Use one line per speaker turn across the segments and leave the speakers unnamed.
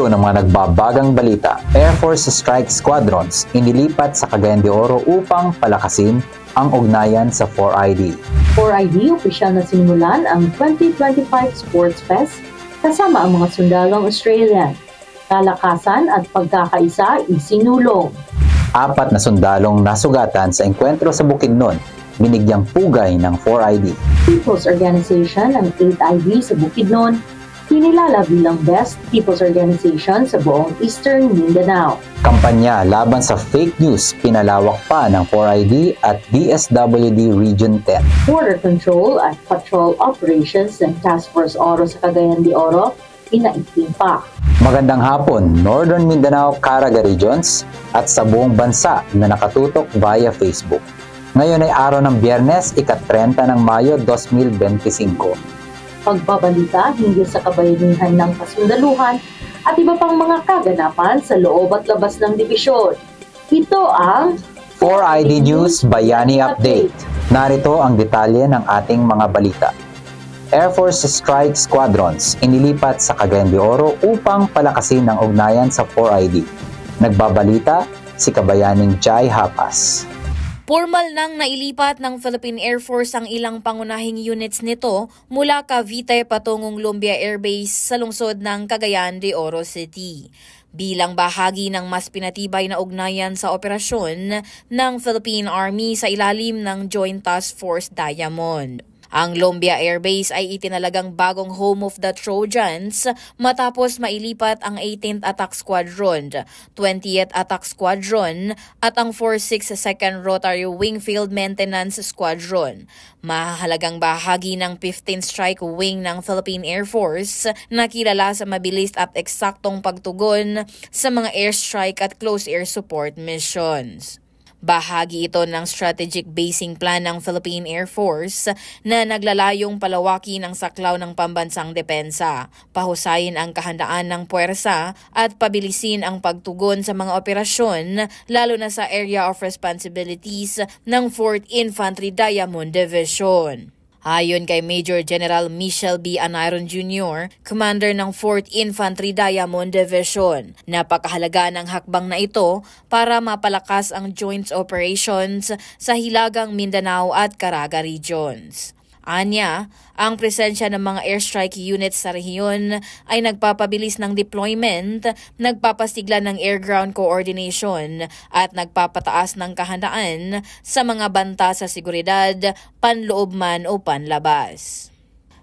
ulo ng mga nagbabagang balita, Air Force Strike Squadrons inilipat sa Cagayan de Oro upang palakasin ang ugnayan sa 4ID.
4ID opisyal na sinimulan ang 2025 Sports Fest kasama ang mga sundalong Australian. Kalakasan at pagkakaisa isinulong.
4 na sundalong nasugatan sa engkwentro sa Bukidnon, binigyang pugay ng 4ID.
People's Organization ng 8ID sa Bukidnon, kinilala bilang Best People's Organization sa buong Eastern Mindanao.
Kampanya laban sa fake news pinalawak pa ng 4ID at DSWD Region 10.
Border Control at Patrol Operations ng Task Force Oro sa Cagayan de Oro, inaigting pa.
Magandang hapon, Northern Mindanao, Caraga Regions at sa buong bansa na nakatutok via Facebook. Ngayon ay araw ng Biyernes, ika-30 ng Mayo 2025.
Pagbabalita hinggil sa kabayanihan ng kasundaluhan at iba pang mga kaganapan sa loob at labas ng dibisyon. Ito ang
4ID News Bayani Update. Narito ang detalye ng ating mga balita. Air Force Strike Squadrons inilipat sa Cagayan de Oro upang palakasin ang ugnayan sa 4ID. Nagbabalita si Kabayaning Jai Hapas.
Formal nang nailipat ng Philippine Air Force ang ilang pangunahing units nito mula Cavite patungong Lumbia Air Base sa lungsod ng Cagayan de Oro City. Bilang bahagi ng mas pinatibay na ugnayan sa operasyon ng Philippine Army sa ilalim ng Joint Task Force Diamond. Ang Lumbia Air Base ay itinalagang bagong home of the Trojans matapos mailipat ang 18th Attack Squadron, 20th Attack Squadron at ang 462nd Rotary Wing Field Maintenance Squadron. Mahalagang bahagi ng 15th Strike Wing ng Philippine Air Force na kilala sa mabilis at eksaktong pagtugon sa mga airstrike at close air support missions. Bahagi ito ng strategic basing plan ng Philippine Air Force na naglalayong palawakin ang saklaw ng pambansang depensa, pahusayin ang kahandaan ng puwersa at pabilisin ang pagtugon sa mga operasyon lalo na sa area of responsibilities ng 4th Infantry Diamond Division. Ayon kay Major General Michel B. Anayron Jr., Commander ng 4th Infantry Diamond Division, napakahalaga ng hakbang na ito para mapalakas ang joint operations sa Hilagang Mindanao at Caraga Regions. Anya, ang presensya ng mga airstrike units sa rehiyon ay nagpapabilis ng deployment, nagpapasigla ng air-ground coordination at nagpapataas ng kahandaan sa mga banta sa seguridad, panloob man o panlabas.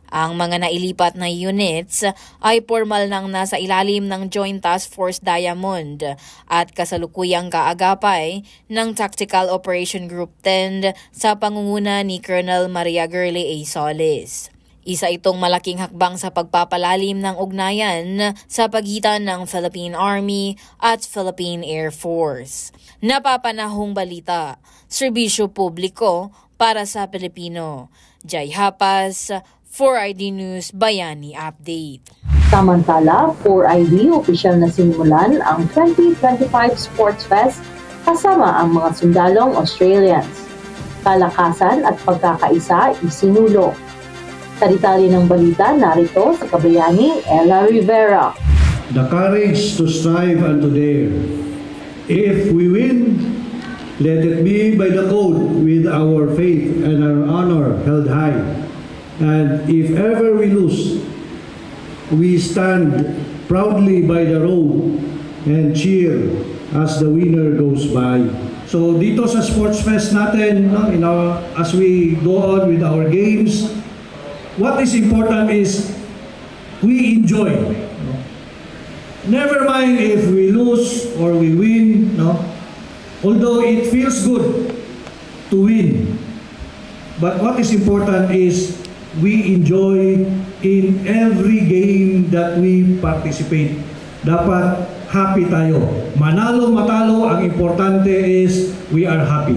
Ang mga nailipat na units ay formal nang nasa ilalim ng Joint Task Force Diamond at kasalukuyang kaagapay ng Tactical Operation Group 10 sa pangunguna ni Colonel Maria Girlie A. Solis. Isa itong malaking hakbang sa pagpapalalim ng ugnayan sa pagitan ng Philippine Army at Philippine Air Force. Napapanahong balita, serbisyo publiko para sa Pilipino. Jai Hapas, 4ID News Bayani Update.
Samantala, 4ID opisyal na sinimulan ang 2025 Sports Fest kasama ang mga sundalong Australians. Kalakasan at pagkakaisa isinulong. Sa detalye ng balita, narito si Kabayaning Ella Rivera.
The courage to strive and to dare. If we win, let it be by the code with our faith and our honor held high. And if ever we lose, we stand proudly by the road and cheer as the winner goes by. So dito sa Sports Fest natin, as we go on with our games, what is important is we enjoy. Never mind if we lose or we win, although it feels good to win. But what is important is we enjoy in every game that we participate. Dapat happy tayo. Manalo, matalo, ang importante is we are happy.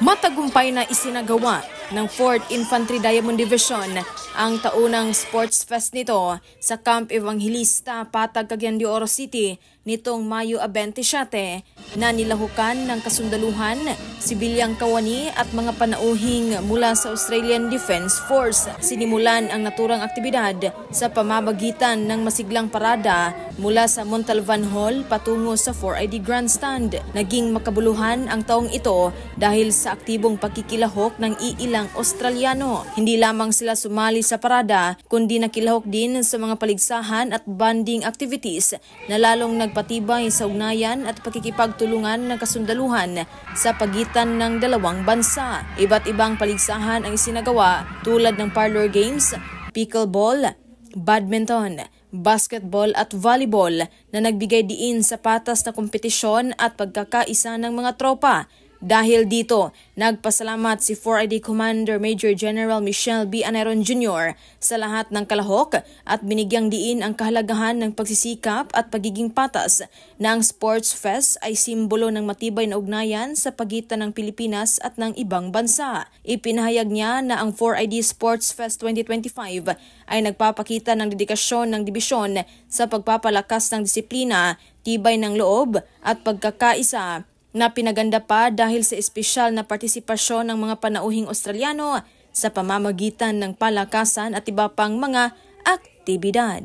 Matagumpay na isinagawa ng 4th Infantry Diamond Division ang taunang Sports Fest nito sa Camp Evangelista, Patag, Cagayan de Oro City nitong Mayo 27 na nilahukan ng kasundaluhan, sibilyang kawani at mga panauhing mula sa Australian Defence Force. Sinimulan ang naturang aktibidad sa pamamagitan ng masiglang parada mula sa Montalvan Hall patungo sa 4ID Grandstand. Naging makabuluhan ang taong ito dahil sa aktibong pagkikilahok ng iilang Australiano. Hindi lamang sila sumali sa parada, kundi nakilahok din sa mga paligsahan at bonding activities na lalong nagpatibay sa ugnayan at pakikipagtulungan ng kasundaluhan sa pagitan ng dalawang bansa. Iba't ibang paligsahan ang isinagawa tulad ng parlor games, pickleball, badminton, basketball at volleyball na nagbigay diin sa patas na kompetisyon at pagkakaisa ng mga tropa. Dahil dito, nagpasalamat si 4ID Commander Major General Michelle B. Anairon Jr. sa lahat ng kalahok at binigyang diin ang kahalagahan ng pagsisikap at pagiging patas na ang Sports Fest ay simbolo ng matibay na ugnayan sa pagitan ng Pilipinas at ng ibang bansa. Ipinahayag niya na ang 4ID Sports Fest 2025 ay nagpapakita ng dedikasyon ng dibisyon sa pagpapalakas ng disiplina, tibay ng loob at pagkakaisa, na pinaganda pa dahil sa espesyal na partisipasyon ng mga panauhing Australiano sa pamamagitan ng palakasan at iba pang mga aktibidad.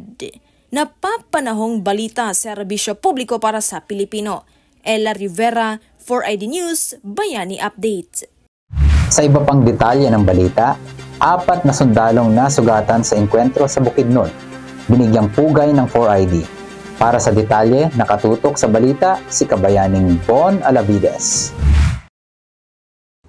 Napapanahong balita sa serbisyo publiko para sa Pilipino. Ella Rivera, 4ID News, Bayani Update.
Sa iba pang detalye ng balita, 4 na sundalong nasugatan sa engkwentro sa Bukidnon, binigyang pugay ng 4ID. Para sa detalye, nakatutok sa balita si Kabayaning Bon Alavides.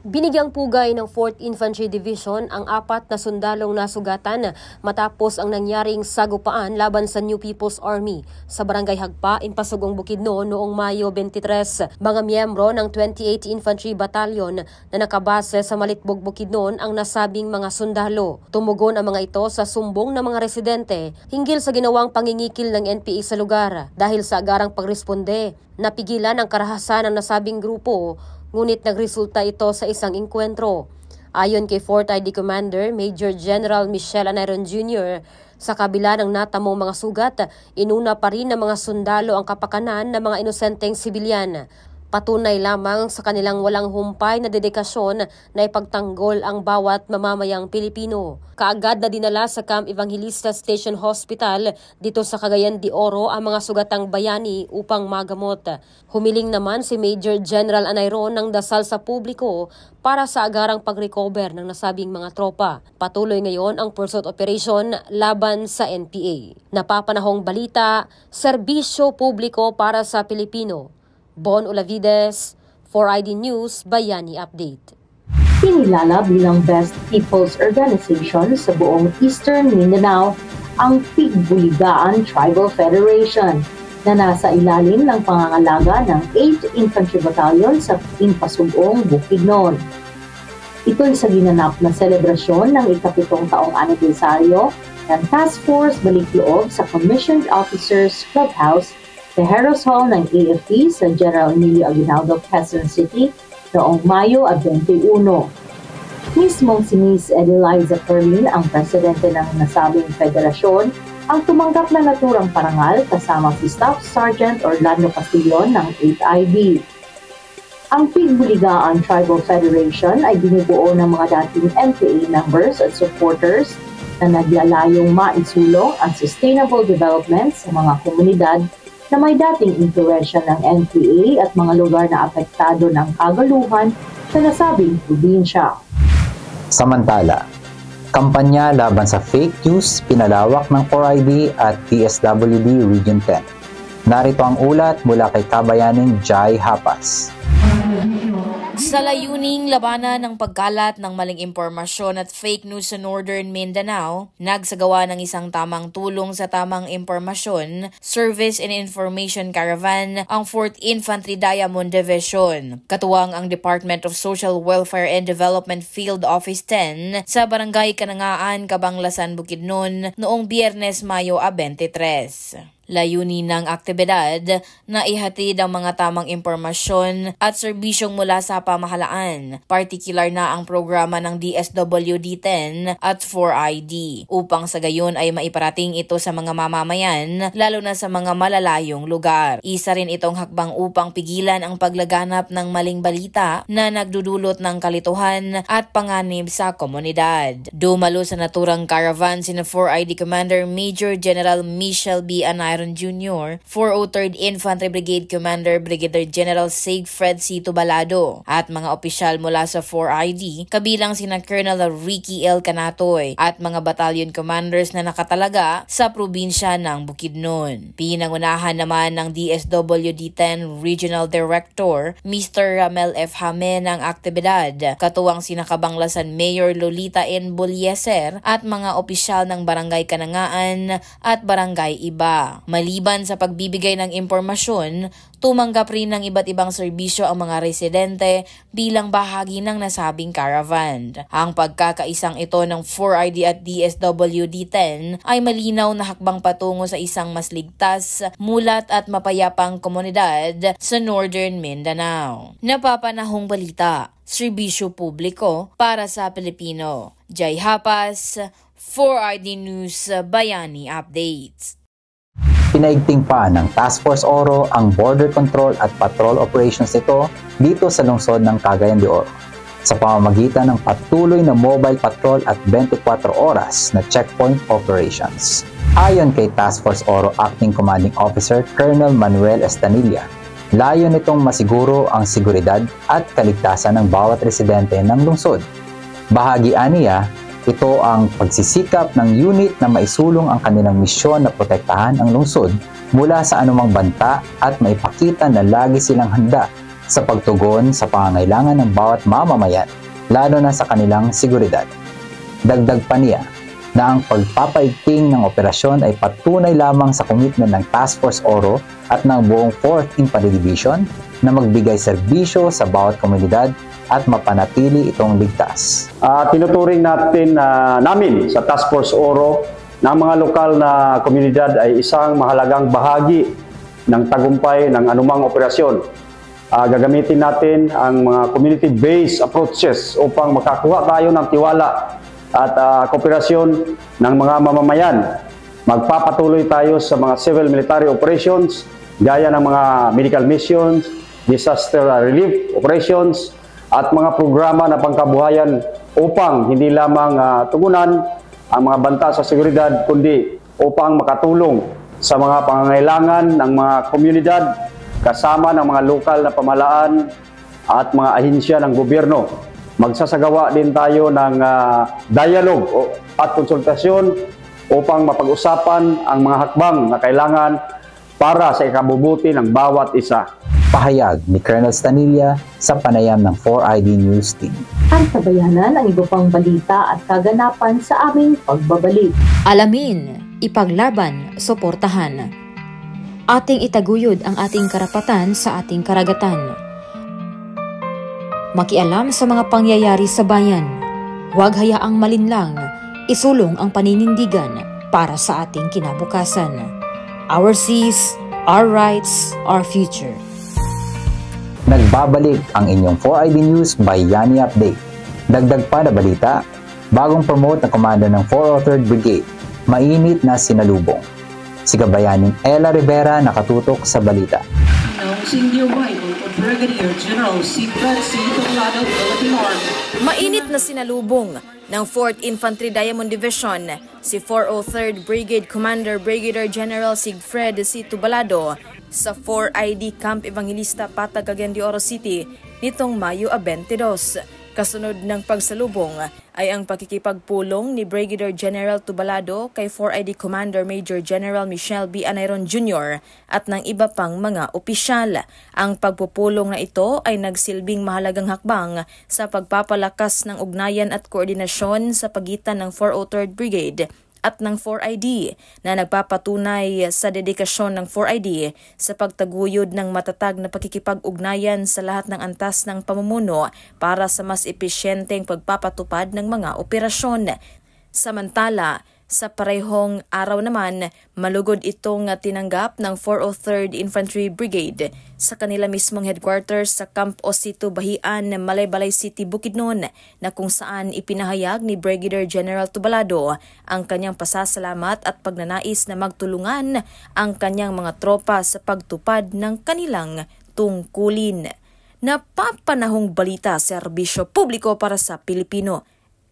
Binigyang pugay ng 4th Infantry Division ang 4 na sundalong nasugatan matapos ang nangyaring sagupaan laban sa New People's Army sa Barangay Hagpa, Impasugong, Bukidnon noong Mayo 23. Mga miyembro ng 28 Infantry Battalion na nakabase sa Malitbog, Bukidnon ang nasabing mga sundalo. Tumugon ang mga ito sa sumbong ng mga residente hinggil sa ginawang pangingikil ng NPA sa lugar. Dahil sa agarang pagresponde, napigilan ang karahasan ng nasabing grupo, ngunit nagresulta ito sa isang engkwentro. Ayon kay 4th ID Commander Major General Michelle Anairon Jr., sa kabila ng natamong mga sugat, inuna pa rin ng mga sundalo ang kapakanan ng mga inosenteng sibilyan. Patunay lamang sa kanilang walang humpay na dedikasyon na ipagtanggol ang bawat mamamayang Pilipino. Kaagad na dinala sa Camp Evangelista Station Hospital dito sa Cagayan de Oro ang mga sugatang bayani upang magamot. Humiling naman si Major General Anairon ng dasal sa publiko para sa agarang pag-recover ng nasabing mga tropa. Patuloy ngayon ang pursuit operation laban sa NPA. Napapanahong balita, serbisyo publiko para sa Pilipino. Bon Olavides, 4ID News, Bayani Update.
Kinilala bilang Best People's Organization sa buong Eastern Mindanao ang Pigbuligaan Tribal Federation na nasa ilalim ng pangangalaga ng 8th Infantry Battalion sa Impasugong, Bukidnon. Ito'y sa ginanap na selebrasyon ng ika-7 taong anibersaryo ng Task Force Balik-Loob sa Commissioned Officers Clubhouse sa Heroes Hall ng AFP sa General Emilio Aguinaldo, Quezon City noong Mayo 21. Mismong si Ms. Eliza Perlin, ang presidente ng nasabing federasyon, ang tumanggap na naturang parangal kasama si Staff Sergeant Orlando Castillon ng 8IB. Ang Pigbuligaan Tribal Federation ay binubuo ng mga dating NPA members at supporters na naglalayong maisulong ang sustainable development sa mga komunidad na may dating impluwensya ng NPA at mga lugar na apektado ng kagaluhan sa nasabing probinsya.
Samantala, kampanya laban sa fake news pinalawak ng 4ID at DSWD Region 10. Narito ang ulat mula kay Kabayaning Jai Hapas.
Sa layuning labanan ng pagkalat ng maling impormasyon at fake news sa Northern Mindanao, nagsagawa ng isang tamang tulong sa tamang impormasyon, Service and Information Caravan ang 4th Infantry Diamond Division. Katuwang ang Department of Social Welfare and Development Field Office 10 sa Barangay Kanangaan, Cabanglasan, Bukidnon noong Biyernes, Mayo 23. Layunin ng aktibidad na ihatid ang mga tamang impormasyon at serbisyong mula sa pamahalaan, partikular na ang programa ng DSWD-10 at 4ID, upang sa gayon ay maiparating ito sa mga mamamayan, lalo na sa mga malalayong lugar. Isa rin itong hakbang upang pigilan ang paglaganap ng maling balita na nagdudulot ng kalituhan at panganib sa komunidad. Dumalo sa naturang caravan sina 4ID Commander Major General Michelle B. Anayron Jr., 403rd Infantry Brigade Commander Brigadier General Sigfred C. Tubalado at mga opisyal mula sa 4ID kabilang sina Colonel Ricky L. Canatoy at mga battalion commanders na nakatalaga sa probinsya ng Bukidnon. Pinangunahan naman ng DSWD-10 Regional Director Mr. Ramel F. Hame ng aktibidad, katuwang sina Kabanglasan Mayor Lolita N. Bolieser at mga opisyal ng Barangay Kanangaan at Barangay Iba. Maliban sa pagbibigay ng impormasyon, tumanggap rin ng iba't ibang serbisyo ang mga residente bilang bahagi ng nasabing caravan. Ang pagkakaisang ito ng 4ID at DSWD-10 ay malinaw na hakbang patungo sa isang mas ligtas, mulat at mapayapang komunidad sa Northern Mindanao. Napapanahong balita, serbisyo publiko para sa Pilipino. Jai Hapas, 4ID News Bayani Updates.
Pinaigting pa ng Task Force Oro ang border control at patrol operations nito dito sa lungsod ng Cagayan de Oro sa pamamagitan ng patuloy na mobile patrol at 24 oras na checkpoint operations. Ayon kay Task Force Oro Acting Commanding Officer Colonel Manuel Estanilla, layo nitong masiguro ang seguridad at kaligtasan ng bawat residente ng lungsod. Bahagi aniya, ito ang pagsisikap ng unit na maisulong ang kanilang misyon na protektahan ang lungsod mula sa anumang banta at maipakita na lagi silang handa sa pagtugon sa pangangailangan ng bawat mamamayan, lalo na sa kanilang seguridad. Dagdag pa niya na ang pagpapaigting ng operasyon ay patunay lamang sa komitmen ng Task Force Oro at ng buong 4th Infantry Division na magbigay serbisyo sa bawat komunidad at mapanatili itong ligtas.
Tinuturing namin sa Task Force Oro na ang mga lokal na komunidad ay isang mahalagang bahagi ng tagumpay ng anumang operasyon. Gagamitin natin ang mga community-based approaches upang makakuha tayo ng tiwala at kooperasyon ng mga mamamayan. Magpapatuloy tayo sa mga civil military operations gaya ng mga medical missions, disaster relief operations, at mga programa na pangkabuhayan upang hindi lamang tugunan ang mga banta sa seguridad, kundi upang makatulong sa mga pangangailangan ng mga komunidad kasama ng mga lokal na pamahalaan at mga ahensya ng gobyerno. Magsasagawa din tayo ng dialogue at konsultasyon upang mapag-usapan ang mga hakbang na kailangan para sa ikabubuti ng bawat isa.
Pahayag ni Colonel Estanilla sa panayam ng 4ID News Team.
Ang sabayanan ang iba pang balita at kaganapan sa aming pagbabalik.
Alamin, ipaglaban, suportahan. Ating itaguyod ang ating karapatan sa ating karagatan. Makialam sa mga pangyayari sa bayan. Huwag hayaang malinlang, isulong ang paninindigan para sa ating kinabukasan. Our seas, our rights, our future.
Nagbabalik ang inyong 4ID News Bayani Update. Dagdag pa na balita, bagong promote na komando ng 403rd Brigade, mainit na sinalubong. Si Kabayaning Ella Rivera nakatutok sa balita.
Brigadier General Sigfred C. Tubalado, Philippine Army.
Mainit na sinalubong ng 4th Infantry Diamond Division si 403rd Brigade Commander Brigadier General Sigfred C. Tubalado sa 4ID Camp Evangelista Patag, Cagayan de Oro City nitong Mayo 22. Kasunod ng pagsalubong ay ang pakikipagpulong ni Brigadier General Tubalado kay 4ID Commander Major General Michelle B. Anayron Jr. at ng iba pang mga opisyal. Ang pagpupulong na ito ay nagsilbing mahalagang hakbang sa pagpapalakas ng ugnayan at koordinasyon sa pagitan ng 403rd Brigade at ng 4ID na nagpapatunay sa dedikasyon ng 4ID sa pagtaguyod ng matatag na pakikipag-ugnayan sa lahat ng antas ng pamumuno para sa mas epesyenteng pagpapatupad ng mga operasyon. Samantala, Sa parehong araw naman, malugod itong tinanggap ng 403rd Infantry Brigade sa kanila mismong headquarters sa Camp Osito, Bahian, Malaybalay City, Bukidnon, na kung saan ipinahayag ni Brigadier General Tubalado ang kanyang pasasalamat at pagnanais na magtulungan ang kanyang mga tropa sa pagtupad ng kanilang tungkulin. Napapanahong balita, serbisyo publiko para sa Pilipino.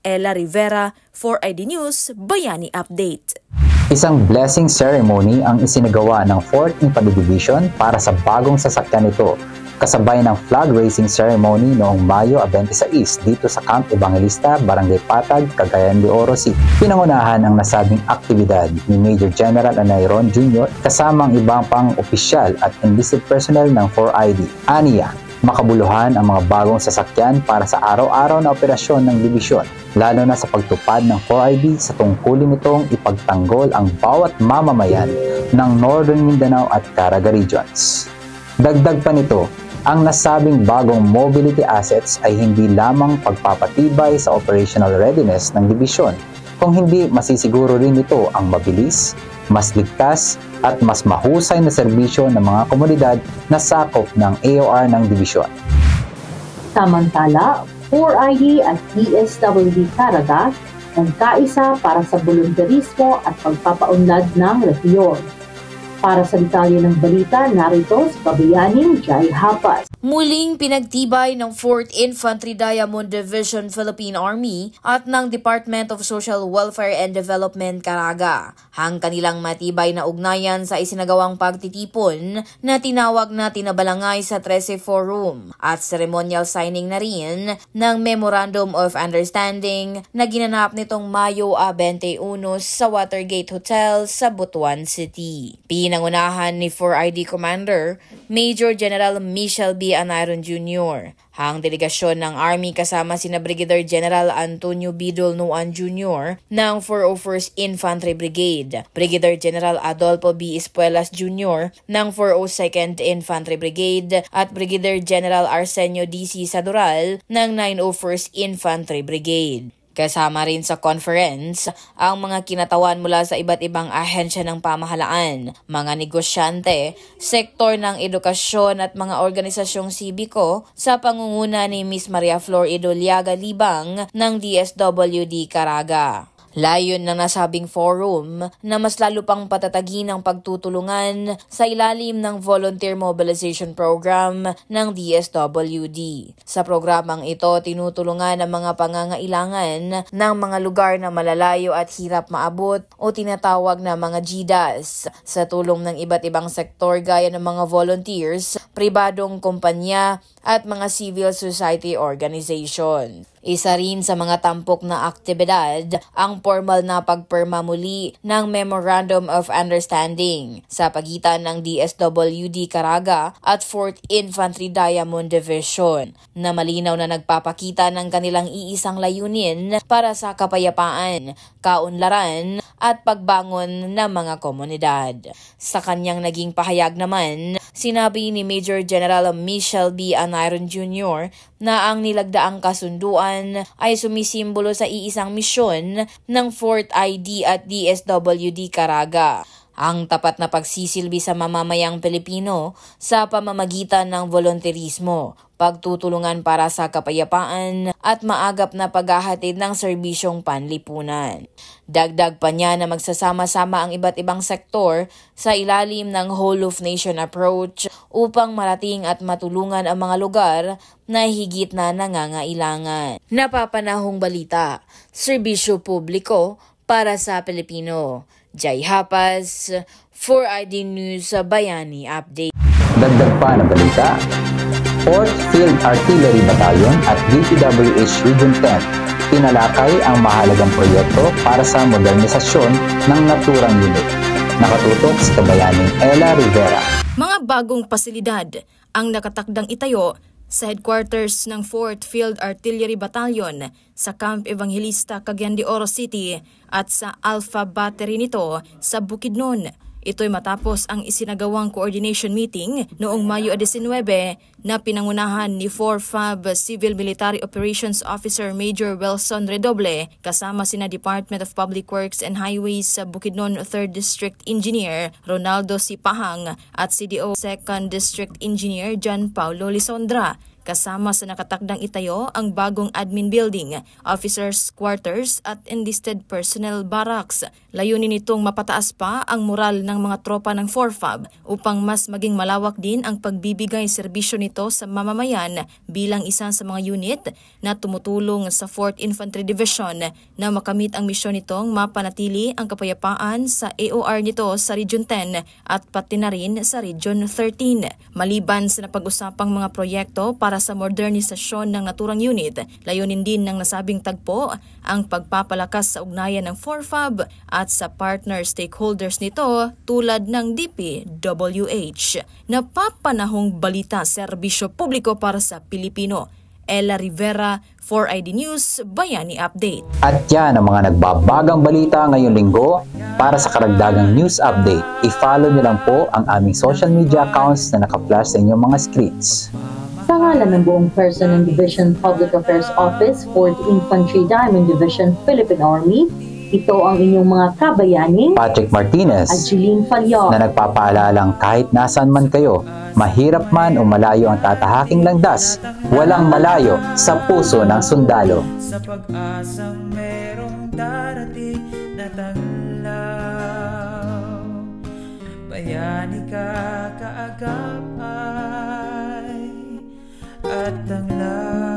Ella Rivera, 4ID News, Bayani Update.
Isang blessing ceremony ang isinagawa ng 4th Infantry Division para sa bagong sasakyan nito, kasabay ng flag raising ceremony noong Mayo 26 dito sa Camp Evangelista, Barangay Patag, Cagayan de Oro City. Pinangunahan ang nasabing aktibidad ni Major General Anayron Jr. kasamang ibang pang-opisyal at enlisted personnel ng 4ID. Aniya, makabuluhan ang mga bagong sasakyan para sa araw-araw na operasyon ng dibisyon, lalo na sa pagtupad ng 4ID sa tungkulin nitong ipagtanggol ang bawat mamamayan ng Northern Mindanao at Caraga regions. Dagdag pa nito, ang nasabing bagong mobility assets ay hindi lamang pagpapatibay sa operational readiness ng dibisyon, kung hindi masisiguro rin ito ang mabilis, mas ligtas at mas mahusay na serbisyo ng mga komunidad na sakop ng AOR ng dibisyon.
Samantala, 4ID at DSWD Caraga nagkaisa para sa volunteerismo at pagpapaunlad ng rehiyon. Para sa detalye ng balita, narito si Babayaning Jai Hapas.
Muling pinagtibay ng 4th Infantry Diamond Division Philippine Army at ng Department of Social Welfare and Development Caraga ang kanilang matibay na ugnayan sa isinagawang pagtitipon na tinawag na Tinabalangay sa 13 Forum at ceremonial signing na rin ng Memorandum of Understanding na ginanap nitong Mayo 21 sa Watergate Hotel sa Butuan City. Pinangunahan ni 4ID Commander Major General Michel B. Anayron Jr. Ang delegasyon ng Army kasama sina Brigadier General Antonio B. Dolnuan Jr. ng 401st Infantry Brigade, Brigadier General Adolfo B. Espuelas Jr. ng 402nd Infantry Brigade at Brigadier General Arsenio D.C. Sadural ng 901st Infantry Brigade. Kasama rin sa conference ang mga kinatawan mula sa iba't ibang ahensya ng pamahalaan, mga negosyante, sektor ng edukasyon at mga organisasyong sibiko sa pangunguna ni Ms. Maria Flor Idoliaga Libang ng DSWD Caraga. Layon ng nasabing forum na mas lalo pang patatagin ang pagtutulungan sa ilalim ng Volunteer Mobilization Program ng DSWD. Sa programang ito, tinutulungan ang mga pangangailangan ng mga lugar na malalayo at hirap maabot o tinatawag na mga GDAS sa tulong ng iba't ibang sektor gaya ng mga volunteers, pribadong kumpanya at mga civil society organization. Isa rin sa mga tampok na aktibidad ang formal na pagpirma muli ng Memorandum of Understanding sa pagitan ng DSWD Caraga at 4th Infantry Diamond Division na malinaw na nagpapakita ng kanilang iisang layunin para sa kapayapaan, kaunlaran at pagbangon ng mga komunidad. Sa kanyang naging pahayag naman, sinabi ni Major General Michel B. Anayron Jr. na ang nilagdaang kasunduan ay sumisimbolo sa iisang misyon ng 4th ID at DSWD Caraga. Ang tapat na pagsisilbi sa mamamayang Pilipino sa pamamagitan ng volunteerismo, pagtutulungan para sa kapayapaan at maagap na paghahatid ng serbisyong panlipunan. Dagdag pa niya na magsasama-sama ang iba't ibang sektor sa ilalim ng whole of nation approach upang marating at matulungan ang mga lugar na higit na nangangailangan. Napapanahong balita, serbisyo publiko para sa Pilipino. Jai Hapas, 4ID News Bayani Update.
Dagdag pa na balita, 4th Field Artillery Battalion at DPWH Region 10 tinalakay ang mahalagang proyekto para sa modernisasyon ng naturang unit. Nakatutok si Kabayaning Ella Rivera.
Mga bagong pasilidad ang nakatakdang itayo sa headquarters ng 4th Field Artillery Battalion sa Camp Evangelista, Cagayan de Oro City at sa Alpha Battery nito sa Bukidnon. Ito'y matapos ang isinagawang coordination meeting noong Mayo 19 na pinangunahan ni 4FAB Civil Military Operations Officer Major Wilson Redoble kasama sina Department of Public Works and Highways sa Bukidnon 3rd District Engineer Ronaldo Sipahang at CDO 2nd District Engineer John Paulo Lisondra. Kasama sa nakatakdang itayo ang bagong admin building, officers' quarters at enlisted personnel barracks. Layunin nitong mapataas pa ang moral ng mga tropa ng 4FAB upang mas maging malawak din ang pagbibigay serbisyo nito sa mamamayan bilang isa sa mga unit na tumutulong sa 4th Infantry Division na makamit ang misyon nitong mapanatili ang kapayapaan sa AOR nito sa Region 10 at pati na rin sa Region 13. Maliban sa napag-usapang mga proyekto para sa modernisasyon ng naturang unit, layunin din ng nasabing tagpo ang pagpapalakas sa ugnayan ng 4FAB at sa partner stakeholders nito tulad ng DPWH. Napapanahong balita, serbisyo publiko para sa Pilipino. Ella Rivera, 4ID News, Bayani Update.
At yan ang mga nagbabagang balita ngayong linggo. Para sa karagdagang news update, i-follow niyo lang po ang aming social media accounts na naka-flash sa inyong mga screens.
Sa ngalan ng buong Person and Division Public Affairs Office, 4th Infantry Diamond Division, Philippine Army, ito ang inyong mga kabayaning
Patrick Martinez
at Jeline Falyog
na nagpapaalalang kahit nasaan man kayo, mahirap man o malayo ang tatahaking landas, walang malayo sa puso ng sundalo.
Sa pag-asang merong darating na taglaw, bayani ka kaagapay at tanglaw.